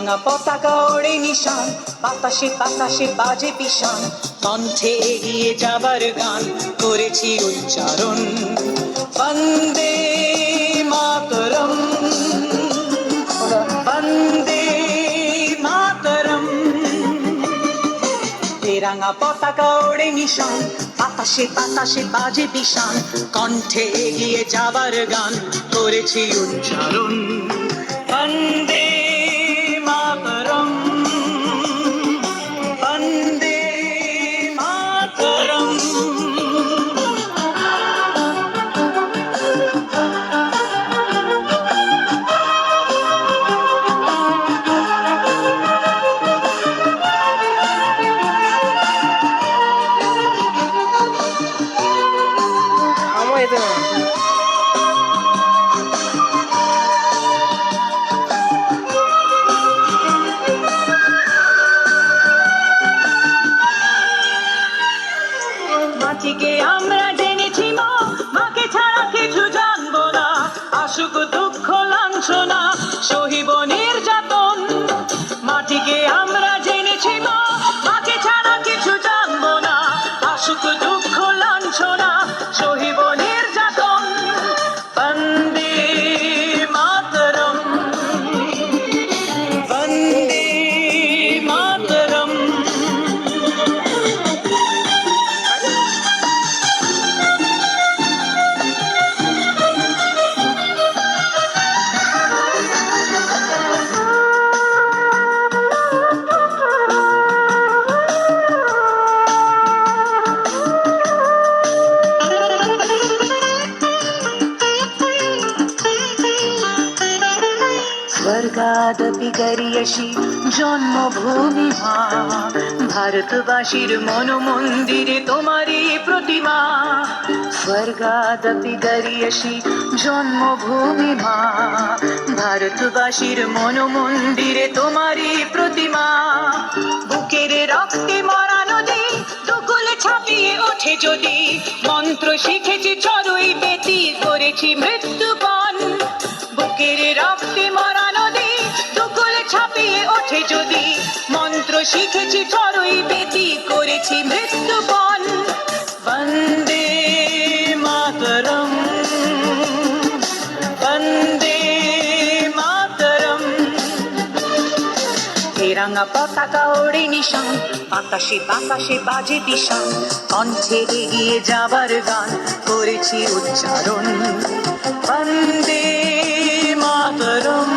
তেরাঙা পতাকা ওড়ে নিশান, বাতাসে বাতাসে বাজে পিশান, কণ্ঠে এগিয়ে যাবার গান করেছি উচ্চারণ। বন্দে মাতরম, বন্দে মাতরম। তেরাঙা পতাকা ওড়ে নিশান, বাতাসে বাতাসে বাজে পিশান, কণ্ঠে এগিয়ে যাবার গান করেছি উচ্চারণ। বন্দে মাতরম, বন্দে মাতরম। মাটিকে আমরা জেনেছি মা, মাকে ছাড়া কিছু জানবো না। আসুক দুঃখ লাঞ্ছনা, সহিব নির্যাতন। মাটিকে আমরা জেনেছি মা, মাকে ছাড়া কিছু জানবো না। আসুক দুঃখ লাঞ্ছনা, সহিব নির্যাতন। বন্দে মাতরম, বন্দে মাতরম। স্বর্গাদপি গরিয়সী জন্মভূমি মা, ভারতবাসীর মন মন্দিরে তোমারই প্রতিমা। স্বর্গাদপি গরিয়সী জন্মভূমি মা, ভারতবাসীর মন মন্দিরে তোমারই প্রতিমা। বুকের রক্তে মরা নদী দুকুলে ছাপিয়ে ওঠে যদি, মন্ত্র শিখেছি চড়ুই বেতি করেছি মৃত্যুপণ। বুকের রক্তে মরা নদী দুকুলে ছাপিয়ে ওঠে যদি, মন্ত্র শিখেছি চড়ুই বেতি করেছি মৃত্যুপণ। বন্দে মাতরম, বন্দে মাতরম। তেরাঙা পতাকা ওড়ে নিশান, বাতাসে বাতাসে বাজে পিশান, কণ্ঠে এগিয়ে যাবার গান করেছি উচ্চারণ। বন্দে মাতরম।